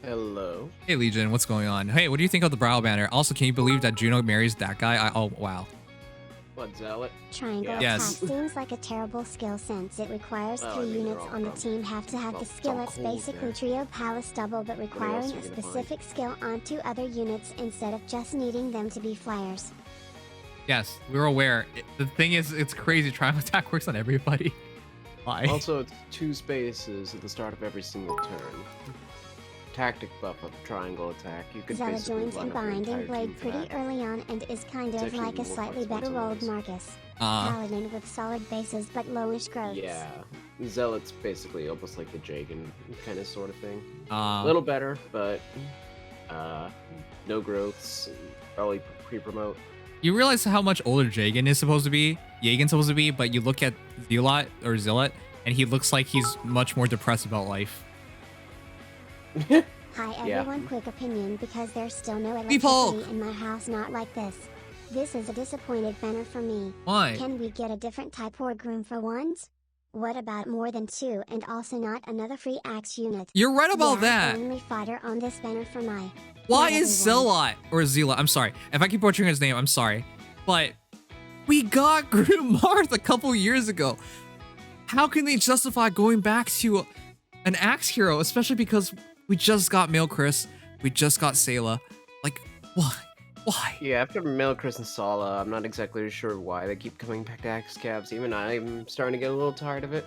Hello. Hey Legion, what's going on? Hey, what do you think of the Bridal banner? Also, can you believe that Juno marries that guy? Oh wow. What, Zelot? Triangle attack Yes. seems like a terrible skill since it requires Well, I 3 mean, they're units all on the from- team have to have well, the it's skill. all It's cold basically there. trio palace double but else requiring are a you gonna find? specific skill onto other units instead of just needing them to be flyers. Yes, we're aware. The thing is, it's crazy. Triangle attack works on everybody. Why? Also, it's 2 spaces at the start of every single turn. Tactic buff of triangle attack. You could Zelot basically joins run and over the Binding entire Blade team for pretty that. early on and is kind It's of actually like a more slightly flexible better rolled sometimes. Marcus. Paladin with solid bases but lowish growths. Yeah. Zelot's basically almost like the Jagan kind of sort of thing. A Uh, little better, but no growths, early pre-promote. you realize how much older Jagan's supposed to be, but you look at Zelot, and he looks like he's much more depressed about life. Hi Yeah. everyone, quick opinion because there's still no People! electricity in my house, not like this. This is a disappointed banner for me. Why? Can we get a different type or groom for once? What about more than 2 and also not another free axe unit? You're right about Yeah, that. only fodder on this banner for my... Why not is everyone. Zelot or Zelot? I'm sorry if I keep butchering his name. I'm sorry, but we got Groom a couple years ago. How can they justify going back to an axe hero, especially because we just got Male Chris, we just got Sayla? Like, why? Why? Yeah, after Male Chris and Sala, I'm not exactly sure why they keep coming back to Axe Cabs. Even I'm starting to get a little tired of it.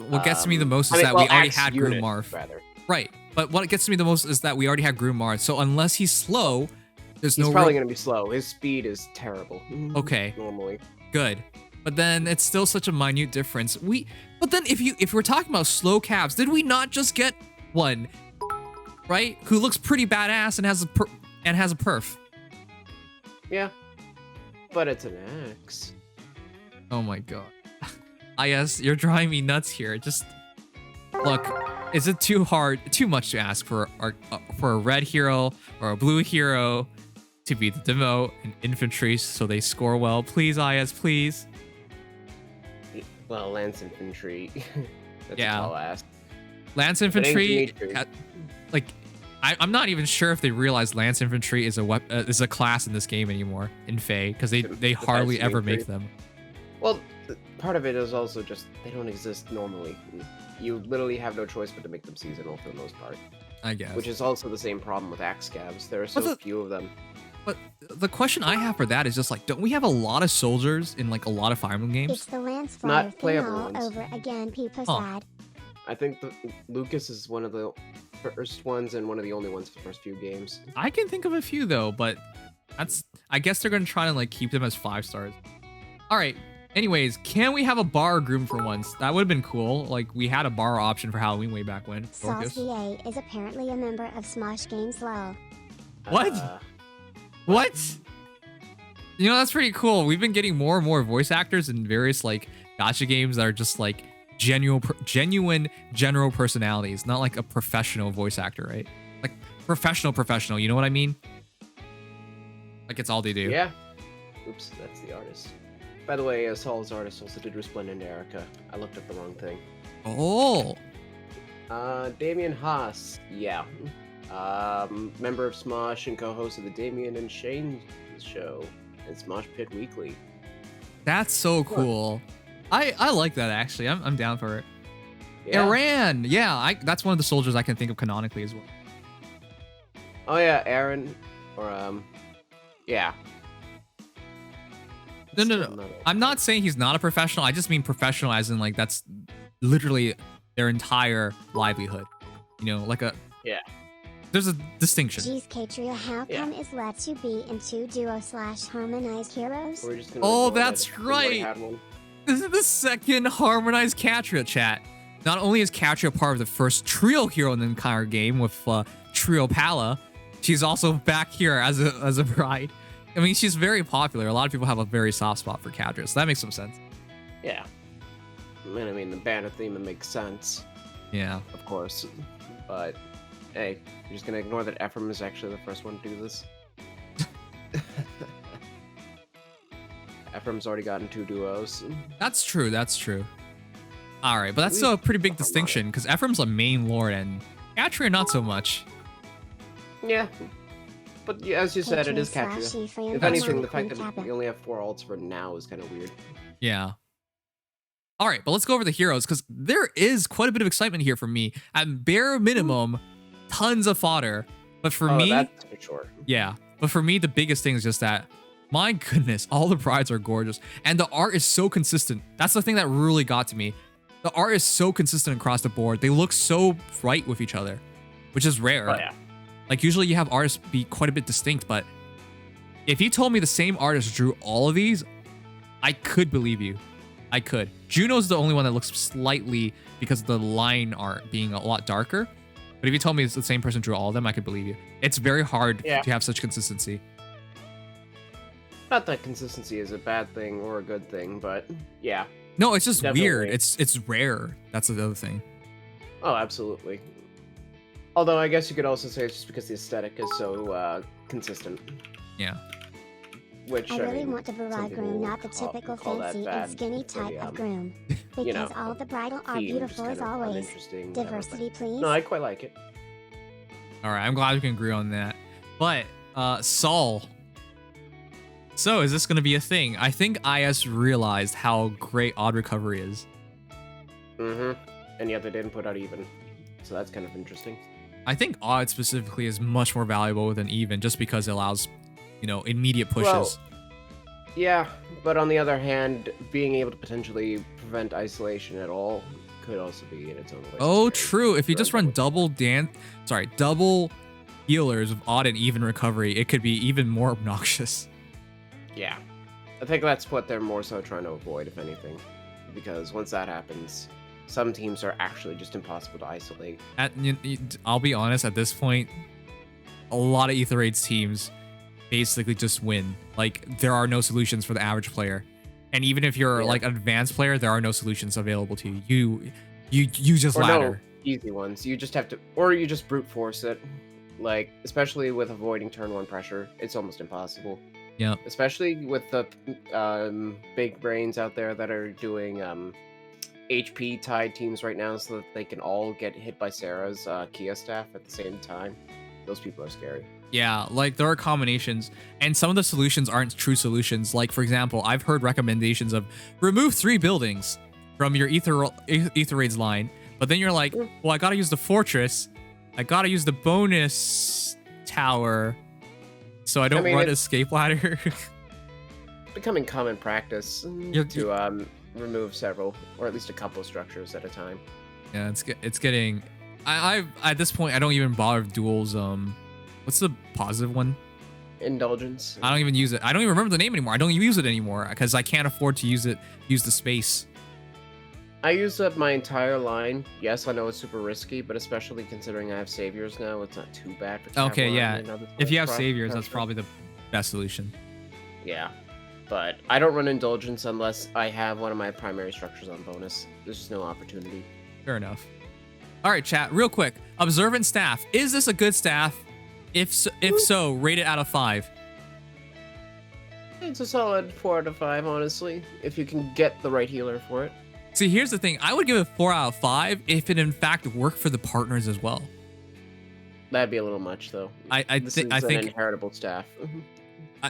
What gets to me the most is I mean, that well, we already Axe had unit, Groom rather. Right, but what gets to me the most is that we already had Groom. So unless he's slow, there's He's no probably real- going to be slow. His speed is terrible. Okay. Normally. Good. But then it's still such a minute difference. But then if we're talking about slow calves, did we not just get one, right? Who looks pretty badass and has a perf. Yeah. But it's an axe. Oh my god. IS, you're driving me nuts here. Just look, is it too much to ask for a red hero or a blue hero to be the demo and infantry so they score well? Please, IS, please. Well, Lance Infantry. That's Yeah. a tall ask. Lance It ain't infantry, Dimitri. like, I'm not even sure if they realize Lance infantry is a class in this game anymore in FEH because they Besides hardly ever Dimitri. make them. Well, part of it is also just they don't exist normally. You literally have no choice but to make them seasonal for the most part. I guess. Which is also the same problem with axe scabs. There are so What's the- few of them. But the question I have for that is just like, don't we have a lot of soldiers in like a lot of Fire Emblem It's games? the Lance Not Flyer thing playable all ones. over again, people Huh. sad. I think Lucas is one of the first ones and one of the only ones for the first few games. I can think of a few though, but I guess they're gonna try to like keep them as 5 stars. All right. Anyways, can we have a bar groom for once? That would have been cool. Like we had a bar option for Halloween way back when. Saul's Dorcas. VA is apparently a member of Smosh Games LOL. What? Uh, What? You know, that's pretty cool. We've been getting more and more voice actors in various like gacha games that are just like genuine general personalities, not like a professional voice actor, right? Like professional, you know what I mean? Like it's all they do. yeah. Oops, that's the artist. By the way, Saul's artist also did Resplendent Erica. I looked up the wrong thing. Oh, Damien Haas. Yeah. Member of Smosh and co-host of the Damien and Shane show and Smosh Pit Weekly. that's so cool. I like that actually. I'm down for it. Yeah. Iran, yeah, that's one of the soldiers I can think of canonically as well. Oh yeah, Aaron. Or yeah. No, Still no. not I'm not saying he's not a professional. I just mean professional as in like that's literally their entire livelihood. You know, like Yeah. There's a distinction. Geez, Catria, how Yeah. come it lets you be in 2 duo/harmonized heroes? We're just gonna Oh, ignore that's that. We've already right. had one. This is the second harmonized Catria chat. Not only is Catria part of the first trio hero in the entire game with Trio Pala, she's also back here as a bride. I mean, she's very popular. A lot of people have a very soft spot for Catria, so that makes some sense. Yeah. I mean, the banner theme it makes sense, Yeah. of course. But hey, you're just gonna ignore that Ephraim is actually the first one to do this. Ephraim's already gotten 2 duos. That's true. That's true. All right, but that's still a pretty big distinction because Ephraim's a main lord and Catria not so much. Yeah. But yeah, as you said, it is Catria. If anything, the fact that we only have 4 alts for now is kind of weird. Yeah. All right, but let's go over the heroes because there is quite a bit of excitement here for me. At bare minimum, tons of fodder. But for me, that's for sure. Yeah. But for me, the biggest thing is just that, my goodness, all the brides are gorgeous. And the art is so consistent. That's the thing that really got to me. The art is so consistent across the board. They look so bright with each other, which is rare. Oh, yeah. Like, usually you have artists be quite a bit distinct, but if you told me the same artist drew all of these, I could believe you. I could. Juno's the only one that looks slightly, because of the line art being a lot darker. But if you told me it's the same person drew all of them, I could believe you. It's very hard to have such consistency. Not that consistency is a bad thing or a good thing, but yeah. No, it's just definitely weird. It's rare. That's the other thing. Oh, absolutely. Although I guess you could also say it's just because the aesthetic is so consistent. Yeah. Which I really want to provide Groom, not the typical fancy and skinny type of Groom. Because all the bridal are beautiful as always. Diversity, please. No, I quite like it. All right, I'm glad we can agree on that. But Saul. So is this going to be a thing? I think IS realized how great odd recovery is. Mm-hmm. And yet they didn't put out even. So that's kind of interesting. I think odd specifically is much more valuable than even, just because it allows, immediate pushes. Well, yeah, but on the other hand, being able to potentially prevent isolation at all could also be in its own way. Oh, true. If you just run double healers of odd and even recovery, it could be even more obnoxious. Yeah. I think that's what they're more so trying to avoid, if anything. Because once that happens, some teams are actually just impossible to isolate. I'll be honest, at this point, a lot of Aether Raids teams basically just win. Like, there are no solutions for the average player. And even if you're like an advanced player, there are no solutions available to you. You just ladder. No easy ones. You just have to, or you just brute force it. Like, especially with avoiding turn 1 pressure, it's almost impossible. Yeah. Especially with the big brains out there that are doing HP tied teams right now so that they can all get hit by Sarah's Kia staff at the same time. Those people are scary. Yeah, like there are combinations, and some of the solutions aren't true solutions. Like, for example, I've heard recommendations of remove 3 buildings from your Aether Raids line, but then you're like, well, I gotta use the fortress, I gotta use the bonus tower, so I don't run escape ladder. Becoming common practice to remove several, or at least a couple structures at a time. Yeah, it's getting. I at this point I don't even bother with duels. What's the positive one? Indulgence. I don't even use it. I don't even remember the name anymore. I don't use it anymore because I can't afford to use the space. I use up my entire line. Yes, I know it's super risky, but especially considering I have saviors now, it's not too bad for Cavalry. Okay, yeah. If you have saviors, that's probably the best solution. Yeah. But I don't run indulgence unless I have one of my primary structures on bonus. There's just no opportunity. Fair enough. All right, chat, real quick. Observant staff. Is this a good staff? If so, rate it out of 5. It's a solid 4 out of 5, honestly, if you can get the right healer for it. See, here's the thing. I would give it 4 out of 5 if it in fact worked for the partners as well. That'd be a little much, though. I think an inheritable staff.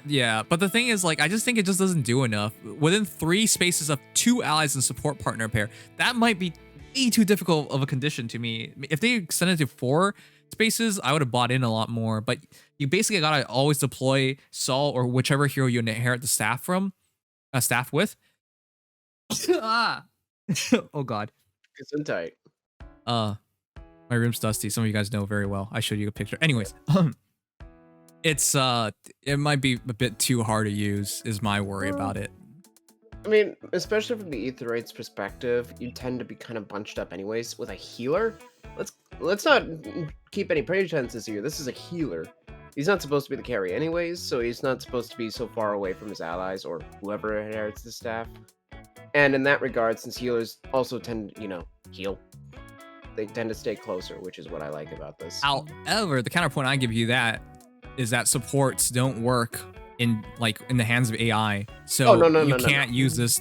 Yeah, but the thing is, like, I just think it just doesn't do enough. Within 3 spaces of 2 allies and support partner pair, that might be way too difficult of a condition to me. If they extended to 4 spaces, I would have bought in a lot more. But you basically gotta always deploy Saul or whichever hero you inherit the staff from, staff with. Ah. Oh God. It's in tight. My room's dusty. Some of you guys know very well. I showed you a picture. Anyways, it's it might be a bit too hard to use. Is my worry about it. I mean, especially from the Aether Raids perspective, you tend to be kind of bunched up anyways. With a healer, let's not keep any pretenses here. This is a healer. He's not supposed to be the carry anyways, so he's not supposed to be so far away from his allies or whoever inherits the staff. And in that regard, since healers also tend to, heal, they tend to stay closer, which is what I like about this. However, the counterpoint I give you that is that supports don't work in the hands of AI. So you can't use this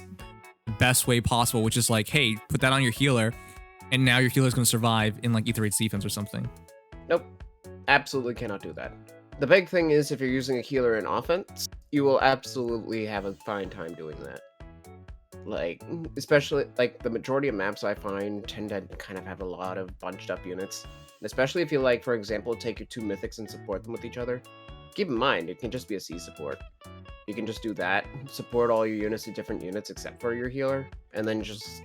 the best way possible, which is like, hey, put that on your healer, and now your healer's going to survive in like Aether Raid's defense or something. Nope. Absolutely cannot do that. The big thing is if you're using a healer in offense, you will absolutely have a fine time doing that. Like, especially, like, the majority of maps I find tend to kind of have a lot of bunched up units. Especially if you, like, for example, take your 2 mythics and support them with each other. Keep in mind, it can just be a C support. You can just do that, support all your units to different units except for your healer, and then just,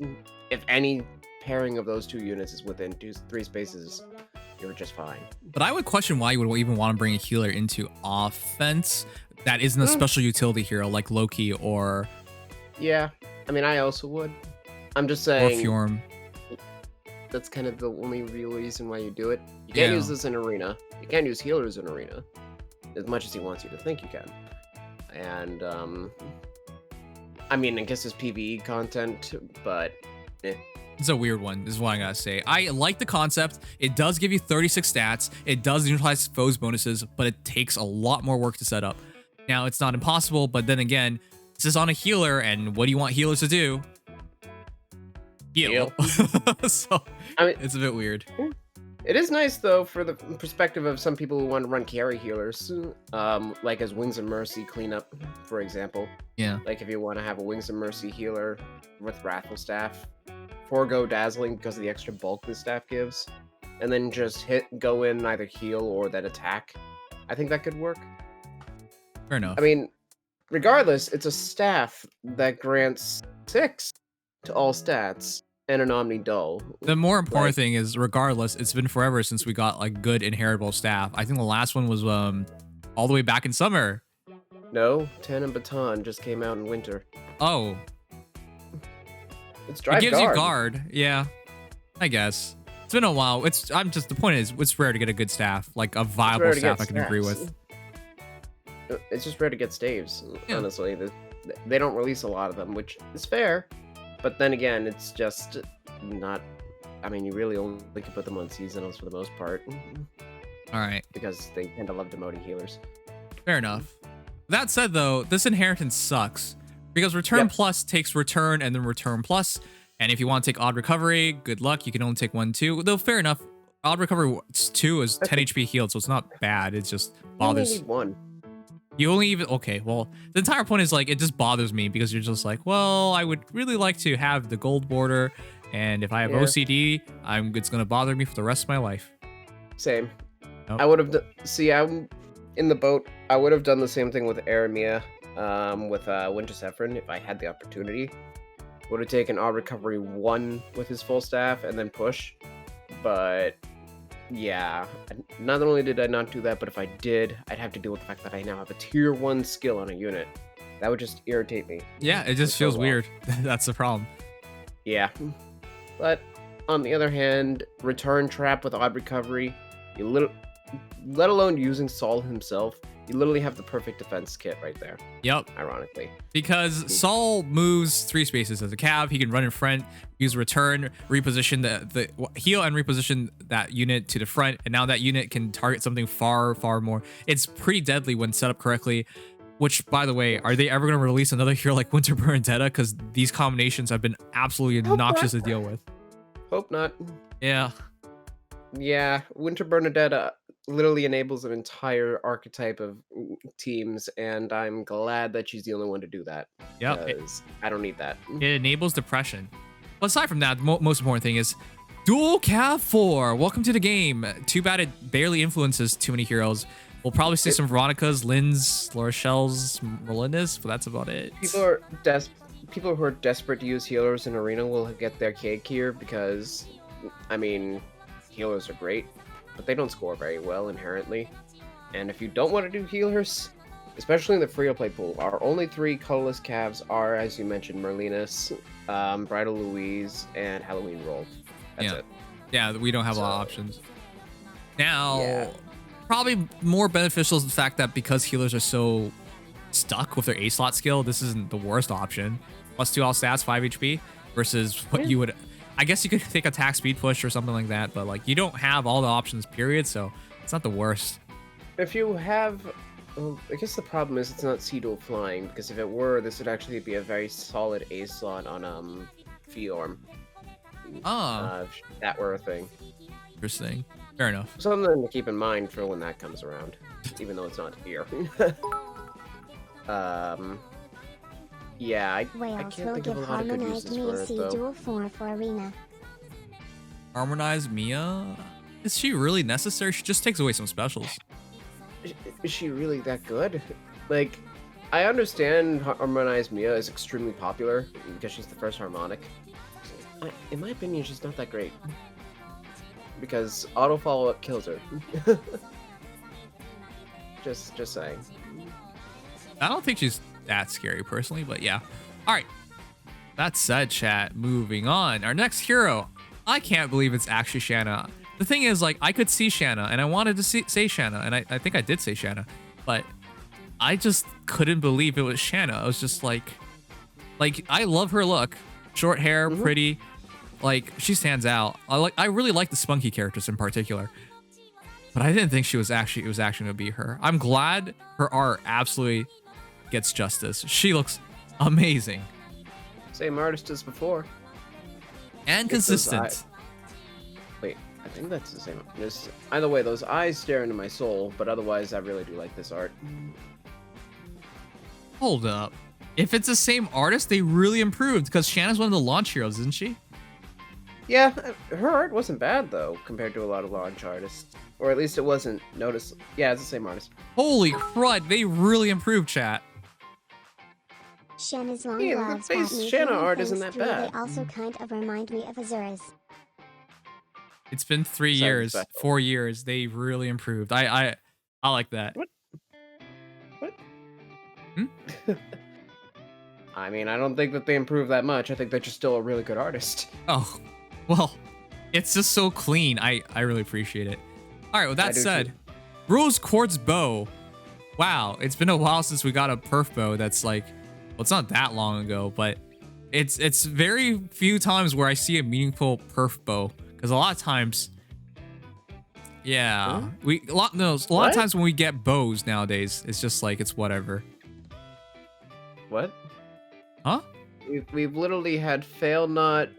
if any pairing of those 2 units is within 3 spaces, you're just fine. But I would question why you would even want to bring a healer into offense that isn't a special utility hero like Loki or... Yeah, I mean, I also would. I'm just saying... Or Fjorm. That's kind of the only real reason why you do it. You can't use this in Arena. You can't use healers in Arena. As much as he wants you to think you can. And, I mean, I guess it's PvE content, but... It's a weird one, is what I gotta say. I like the concept. It does give you 36 stats. It does neutralize foes bonuses, but it takes a lot more work to set up. Now, it's not impossible, but then again, this is on a healer, and what do you want healers to do? Heal. So, I mean, it's a bit weird. It is nice, though, for the perspective of some people who want to run carry healers, like as Wings of Mercy cleanup, for example. Yeah. Like if you want to have a Wings of Mercy healer with Wrathful Staff, forego Dazzling because of the extra bulk the staff gives, and then just go in, either heal or then attack. I think that could work. Fair enough. I mean, regardless, it's a staff that grants 6 to all stats and an Omni Dull. The more important thing is, regardless, it's been forever since we got like good inheritable staff. I think the last one was all the way back in summer. No, Tan and Baton just came out in winter. Oh. It's Drive Guard. It gives you guard. Yeah, I guess. It's been a while. The point is, it's rare to get a good staff, like a viable staff I can agree with. It's just rare to get staves, honestly. They don't release a lot of them, which is fair. But then again, it's just not... I mean, you really only can put them on seasonals for the most part. All right. Because they tend to love demoting healers. Fair enough. That said, though, this inheritance sucks. Because Return Plus takes Return and then Return Plus. And if you want to take Odd Recovery, good luck. You can only take 1, 2. Though, fair enough. Odd Recovery 2 is 10 HP healed, so it's not bad. It just bothers... You only need 1. You only even... Okay, well, the entire point is, like, it just bothers me because you're just like, well, I would really like to have the gold border. And if I have OCD, it's going to bother me for the rest of my life. Same. Nope. I would have... See, I'm in the boat. I would have done the same thing with Aramia. With Winter Zephyrin, if I had the opportunity. Would have taken Odd Recovery 1 with his full staff and then push. But yeah, not only did I not do that, but if I did, I'd have to deal with the fact that I now have a tier 1 skill on a unit. That would just irritate me. Yeah, it just feels weird. That's the problem. Yeah. But on the other hand, Return Trap with Odd Recovery, let alone using Saul himself, you literally have the perfect defense kit right there. Yep. Ironically. Because Saul moves 3 spaces as a cav. He can run in front, use Return, reposition the heal and reposition that unit to the front. And now that unit can target something far, far more. It's pretty deadly when set up correctly. Which, by the way, are they ever going to release another hero like Winterburn Vendetta? Because these combinations have been absolutely obnoxious to deal with. Hope not. Yeah. Yeah, Winter Bernadetta literally enables an entire archetype of teams, and I'm glad that she's the only one to do that. Yep. I don't need that. It enables depression. But aside from that, the most important thing is Dual Cav 4. Welcome to the game. Too bad it barely influences too many heroes. We'll probably see some Veronicas, Lyns, Lorachelle's, Melindas, but that's about it. People who are desperate to use healers in Arena will get their cake here because, I mean, healers are great, but they don't score very well inherently. And if you don't want to do healers, especially in the free-to-play pool, our only 3 colorless calves are, as you mentioned, Merlinus, Bridal Louise, and Halloween Roll. That's it. Yeah, we don't have a lot of options. Now, probably more beneficial is the fact that because healers are so stuck with their A slot skill, this isn't the worst option. +2 all stats, 5 HP, versus what you would... I guess you could take attack speed push or something like that, but like you don't have all the options, period, so it's not the worst. If you have... Well, I guess the problem is it's not C-dual flying, because if it were, this would actually be a very solid A slot on Fjorm. Ah. That were a thing. Interesting. Fair enough. Something to keep in mind for when that comes around, even though it's not here. Yeah, I Wales can't will think give of a lot of good harmonized uses for Mia it, C though. dual 4 for arena. Harmonized Mia? Is she really necessary? She just takes away some specials. Is she really that good? Like, I understand Harmonized Mia is extremely popular because she's the first harmonic. In my opinion, she's not that great. Because auto follow-up kills her. just saying. I don't think she's that scary personally, but yeah. All right. That said, chat, moving on. Our next hero. I can't believe it's actually Shanna. The thing is, like, I could see Shanna, and I wanted to say Shanna, and I think I did say Shanna, but I just couldn't believe it was Shanna. I was just like, I love her look. Short hair, pretty. Like, she stands out. I really like the spunky characters in particular. But I didn't think it was actually gonna be her. I'm glad her art absolutely gets justice. She looks amazing. Same artist as before. And consistent. Wait, I think that's the same. Either way, those eyes stare into my soul, but otherwise I really do like this art. Hold up. If it's the same artist, they really improved, because Shanna's one of the launch heroes, isn't she? Yeah, her art wasn't bad, though, compared to a lot of launch artists. Or at least it wasn't noticeable. Yeah, it's the same artist. Holy crud, they really improved, chat. Shanna's long Yeah, the gloves face got me Shanna feeling art isn't things that through. bad. They also kind of remind me of Azur's. It's been 3 Sounds years, special. 4 years. They really improved. I like that. What? Hmm? I mean, I don't think that they improved that much. I think they're just still a really good artist. Oh, well, it's just so clean. I really appreciate it. All right, with that said, Rose Quartz Bow. Wow, it's been a while since we got a perf bow that's like, well, it's not that long ago, but it's very few times where I see a meaningful perf bow, because a lot of times, yeah, a lot of times when we get bows nowadays, it's just like, it's whatever. What? Huh? We've literally had Fail Not,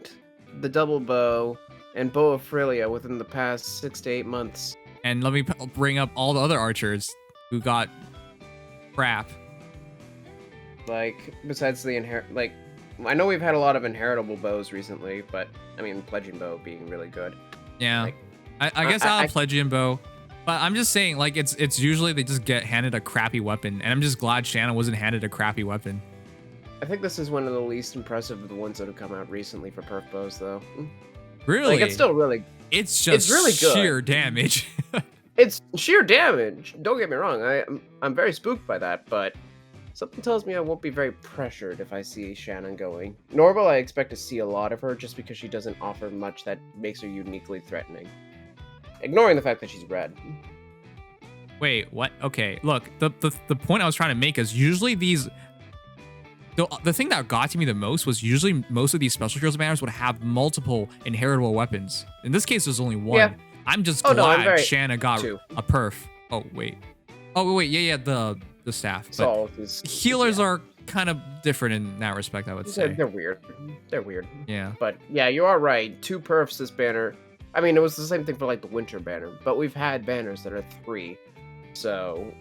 the Double Bow, and Bow of Frilia within the past 6 to 8 months. And let me bring up all the other archers who got crap. Like, besides the like, I know we've had a lot of inheritable bows recently, but, I mean, Pledging Bow being really good. Yeah. Like, I guess I'll Pledgian Bow. But I'm just saying, like, it's usually they just get handed a crappy weapon, and I'm just glad Shanna wasn't handed a crappy weapon. I think this is one of the least impressive of the ones that have come out recently for perf bows, though. Really? Like, it's still really... It's just really good. sheer damage. It's sheer damage. Don't get me wrong. I'm very spooked by that, but something tells me I won't be very pressured if I see Shannon going. Nor will I expect to see a lot of her just because she doesn't offer much that makes her uniquely threatening. Ignoring the fact that she's red. Wait, what? Okay, look, the point I was trying to make is usually these... The thing that got to me the most was usually most of these special heroes banners would have multiple inheritable weapons. In this case, there's only one. Yeah. I'm just glad Shanna got two. a perf. Oh, wait. Oh, wait, yeah, the staff. But Saul is... healers are kind of different in that respect, I would say. They're weird. They're weird. Yeah. But yeah, you are right. 2 perfs this banner. I mean, it was the same thing for like the winter banner, but we've had banners that are 3. So,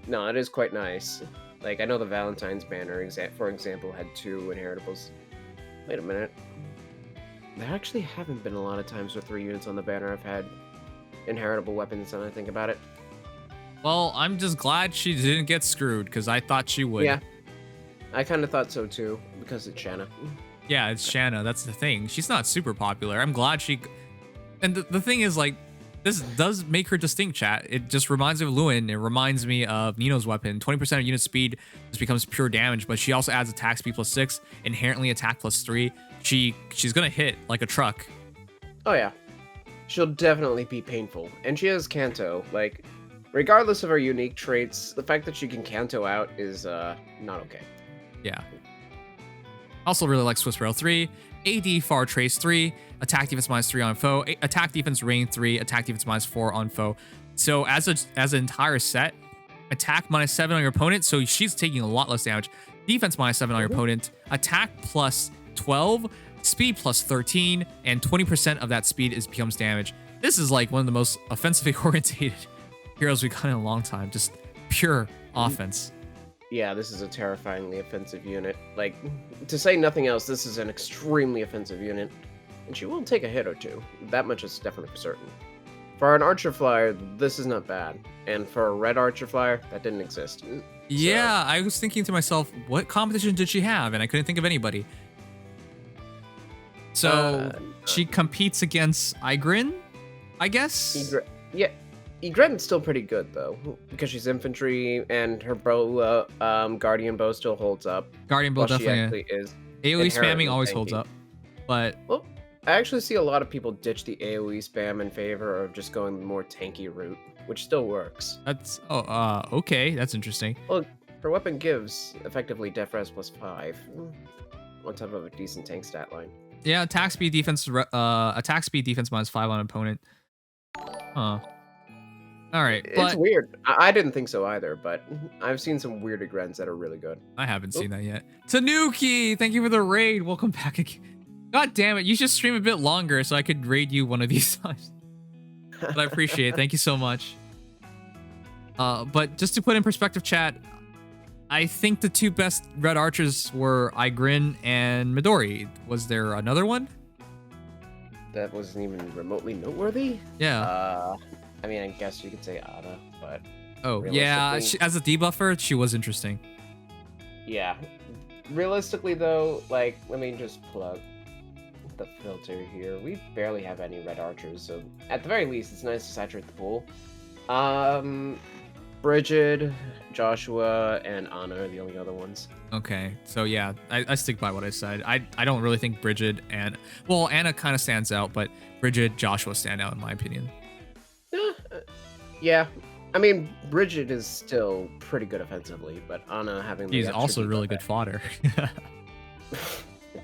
no, it is quite nice. Like, I know the Valentine's banner, for example, had 2 inheritables. Wait a minute. There actually haven't been a lot of times with 3 units on the banner I've had inheritable weapons, now that I think about it. Well, I'm just glad she didn't get screwed, because I thought she would. Yeah. I kind of thought so, too, because it's Shanna. Yeah, it's Shanna. That's the thing. She's not super popular. I'm glad she... And the thing is, like, this does make her distinct, chat. It just reminds me of Lewin. It reminds me of Nino's weapon. 20% of unit speed just becomes pure damage, but she also adds attack speed +6, inherently attack +3. She's gonna hit like a truck. Oh yeah. She'll definitely be painful. And she has Canto. Like, regardless of her unique traits, the fact that she can Canto out is not okay. Yeah. Also really like Swiss Rail 3, AD Far Trace 3, attack defense -3 on foe, attack defense rain 3, attack defense -4 on foe. So as an entire set, attack -7 on your opponent, so she's taking a lot less damage. Defense -7 on your opponent, attack +12, speed +13, and 20% of that speed becomes damage. This is like one of the most offensively orientated heroes we've gotten in a long time. Just pure offense. Yeah, this is a terrifyingly offensive unit. Like, to say nothing else, this is an extremely offensive unit. And she will take a hit or two. That much is definitely for certain. For an Archer Flyer, this is not bad. And for a red Archer Flyer, that didn't exist. Yeah, I was thinking to myself, what competition did she have? And I couldn't think of anybody. So she competes against Igrin, I guess? Yeah, Ygritte's still pretty good, though, because she's infantry, and her bow, Guardian bow still holds up. Guardian bow definitely is. AoE spamming always holds up, but... Well, I actually see a lot of people ditch the AoE spam in favor of just going the more tanky route, which still works. That's... okay, that's interesting. Well, her weapon gives, effectively, def res +5, on top of a decent tank stat line. Yeah, attack speed defense -5 on opponent. Huh. All right, it's weird. I didn't think so either, but I've seen some weird Igrens that are really good. I haven't seen that yet. Tanuki, thank you for the raid. Welcome back again. God damn it, you should stream a bit longer so I could raid you one of these times. But I appreciate it. Thank you so much. But just to put in perspective, chat, I think the two best red archers were Igrin and Midori. Was there another one? That wasn't even remotely noteworthy? Yeah. I mean, I guess you could say Ada, but... Oh, yeah, as a debuffer, she was interesting. Yeah. Realistically, though, like, let me just plug the filter here. We barely have any red archers, so at the very least, it's nice to saturate the pool. Bridget, Joshua, and Anna are the only other ones. Okay, so yeah, I stick by what I said. I don't really think Bridget and... Well, Anna kind of stands out, but Bridget, Joshua stand out in my opinion. Yeah, I mean, Bridget is still pretty good offensively, but Anna having she's also really good fodder.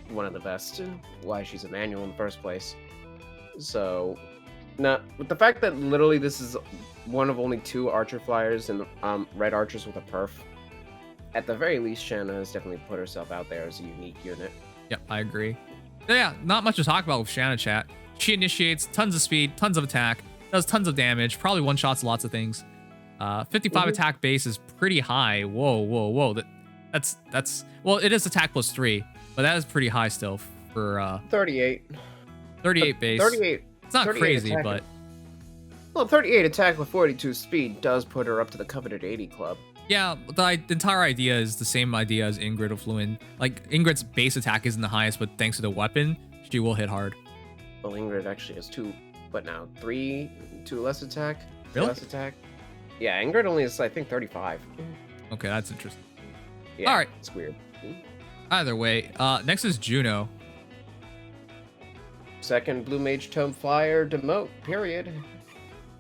One of the best. Why she's a manual in the first place. So, now with the fact that literally this is one of only 2 archer flyers and red archers with a perf, at the very least, Shanna has definitely put herself out there as a unique unit. Yep, I agree. So yeah, not much to talk about with Shanna, chat. She initiates tons of speed, tons of attack, does tons of damage, probably one-shots lots of things. 55 attack base is pretty high. Whoa. That's well, it is attack +3, but that is pretty high still for 38. 38 base. 38. It's not crazy, but... Well, 38 attack with 42 speed does put her up to the coveted 80 club. Yeah, the entire idea is the same idea as Ingrid of Fluin. Like, Ingrid's base attack isn't the highest, but thanks to the weapon, she will hit hard. Well, Ingrid actually has 2 less attack? Really? Less attack? Yeah, Ingrid only is, I think, 35. Okay, that's interesting. Yeah, all right. It's weird. Either way, next is Juno. Second Blue Mage Tome Flyer demote, period.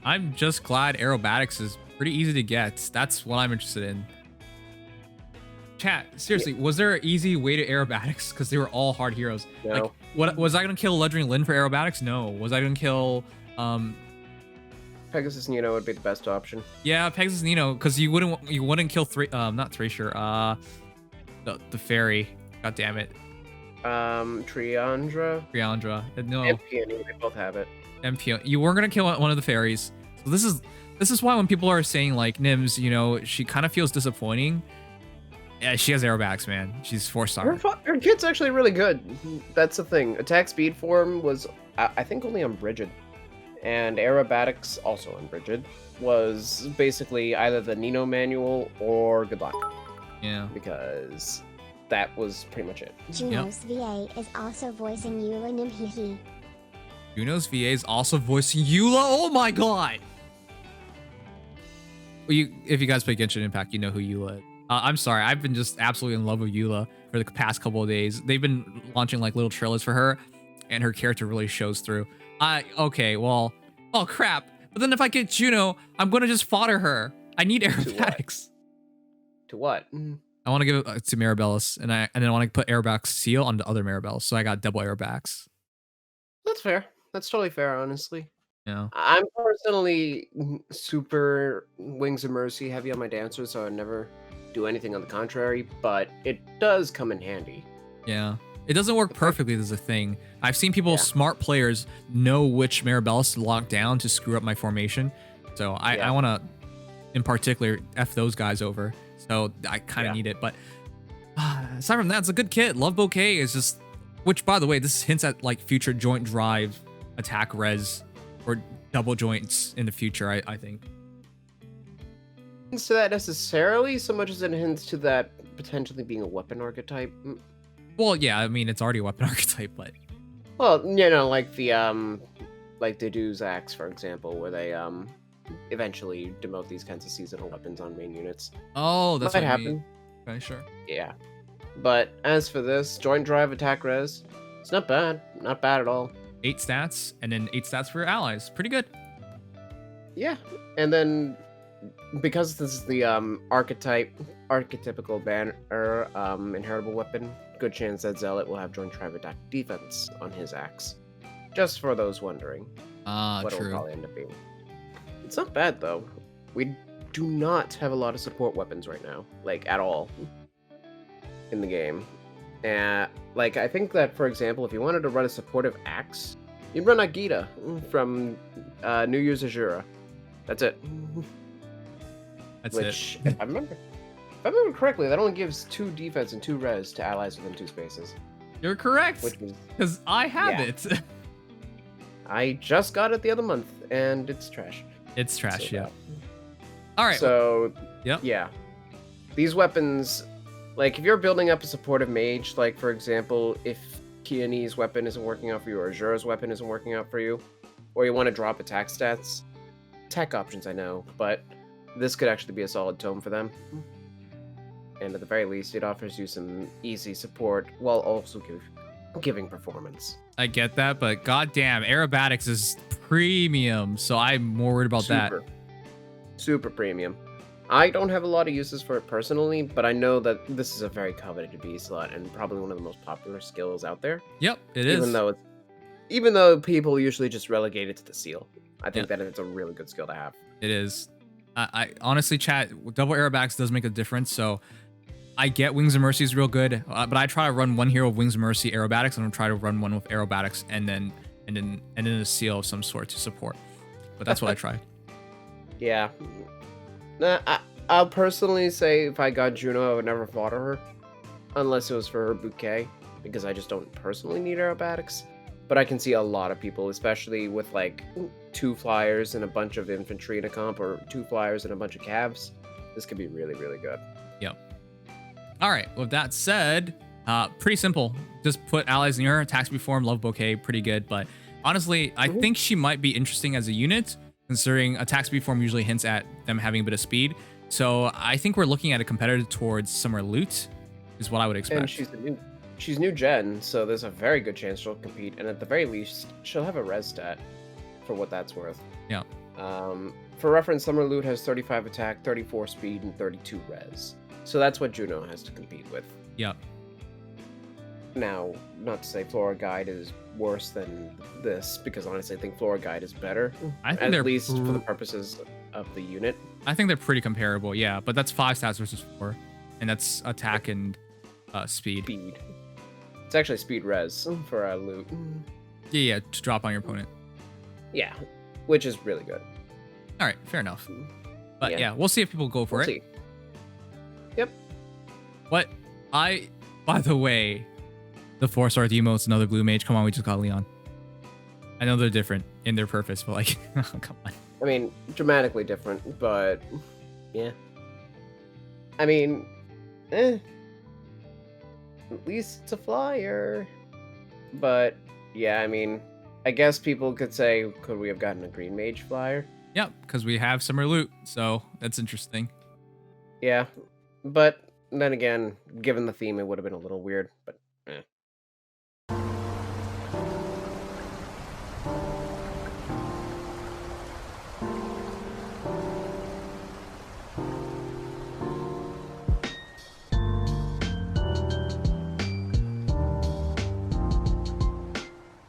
I'm just glad aerobatics is pretty easy to get. That's what I'm interested in. Chat, seriously, was there an easy way to aerobatics? Because they were all hard heroes. No. Like, what was I gonna kill Ledring Lin for aerobatics? No. Was I gonna kill Pegasus Nino would be the best option. Yeah, Pegasus Nino, because you wouldn't kill not Thracier, the fairy. God damn it. Triandra. No. MP, they both have it. MP. You weren't gonna kill one of the fairies. So this is why when people are saying like Nims, you know, she kind of feels disappointing. Yeah, she has aerobatics, man. She's 4-star. Her kit's actually really good. That's the thing. Attack speed form was, I think, only on Bridget. And aerobatics, also on Bridget, was basically either the Nino manual or good luck. Yeah. Because that was pretty much it. Juno's VA is also voicing Eula Nimhihi. Juno's VA is also voicing Eula? Oh my god! Well, if you guys play Genshin Impact, you know who Eula is. I'm sorry, I've been just absolutely in love with Eula for the past couple of days. They've been launching like little trailers for her, and her character really shows through. Okay, well, oh crap. But then if I get Juno, I'm gonna just fodder her. I need aerobatics. To what? I want to give it to Maribellis, and then I want to put aerobax seal on the other Maribellis, so I got double aerobax. That's fair. That's totally fair, honestly. Yeah. I'm personally super Wings of Mercy heavy on my dancers, so I never do anything on the contrary, but it does come in handy. Yeah. It doesn't work perfectly. There's a thing. I've seen people, smart players, know which Mirabellas to lock down to screw up my formation. So I want to, in particular, F those guys over. So I kind of need it. But aside from that, it's a good kit. Love Bouquet is just, which, by the way, this hints at like future joint drive attack res or double joints in the future, I think. Hints to that necessarily, so much as it hints to that potentially being a weapon archetype. Well, yeah, I mean, it's already a weapon archetype, but... Well, like the Deus Axe, for example, where they, eventually demote these kinds of seasonal weapons on main units. Oh, that's might what happen. Okay, sure. Yeah. But as for this, joint drive attack res, it's not bad. Not bad at all. 8 stats, and then 8 stats for your allies. Pretty good. Yeah. And then, because this is the archetypical banner, inheritable weapon, good chance that Zelot will have joint drive attack defense on his axe. Just for those wondering what it'll probably end up being. It's not bad, though. We do not have a lot of support weapons right now, like, at all, in the game. Like, I think that, for example, if you wanted to run a supportive axe, you'd run Agita from New Year's Azure. That's it. Which, if I remember correctly, that only gives 2 defense and 2 res to allies within 2 spaces. You're correct, because I have it. I just got it the other month, and it's trash. It's trash, yeah. All right. So, yep. Yeah. These weapons, like, if you're building up a supportive mage, like, for example, if Kiani's weapon isn't working out for you, or Azure's weapon isn't working out for you, or you want to drop attack stats, tech options, I know, but this could actually be a solid tome for them. And at the very least, it offers you some easy support, while also giving performance. I get that, but goddamn, aerobatics is premium, so I'm more worried about that. Super premium. I don't have a lot of uses for it personally, but I know that this is a very coveted B slot and probably one of the most popular skills out there. Yep, it is. Even though people usually just relegate it to the seal, I think that it's a really good skill to have. It is. I honestly, chat, double aerobatics does make a difference, so I get Wings of Mercy is real good, but I try to run one hero with Wings of Mercy aerobatics, and I'm try to run one with aerobatics and then a seal of some sort to support. But that's what I try. Yeah. I'll personally say if I got Juno, I would never fodder her, unless it was for her bouquet, because I just don't personally need aerobatics. But I can see a lot of people, especially with like 2 flyers and a bunch of infantry in a comp, or 2 flyers and a bunch of cavs. This could be really, really good. Yep. All right, with that said, pretty simple. Just put allies in your attacks before love bouquet, pretty good. But honestly, I think she might be interesting as a unit, considering attacks before usually hints at them having a bit of speed. So I think we're looking at a competitor towards summer loot, is what I would expect. And she's new gen, so there's a very good chance she'll compete, and at the very least, she'll have a res stat, for what that's worth. Yeah. For reference, summer loot has 35 attack, 34 speed, and 32 res. So that's what Juno has to compete with. Yep. Now, not to say Flora Guide is worse than this, because honestly, I think Flora Guide is better. I think at least for the purposes of the unit. I think they're pretty comparable, yeah. But that's 5 stats versus 4, and that's attack and speed. It's actually speed res for loot. Yeah, to drop on your opponent. Yeah, which is really good. All right, fair enough. But yeah, we'll see if people go for it. See. Yep. By the way, the 4-star Emotes, another blue mage. Come on, we just got Leon. I know they're different in their purpose, but like, come on. I mean, dramatically different, but yeah. I mean, at least it's a flyer. But yeah, I mean, I guess people could say, could we have gotten a green mage flyer? Yep, because we have summer loot, so that's interesting. Yeah, but then again, given the theme, it would have been a little weird, but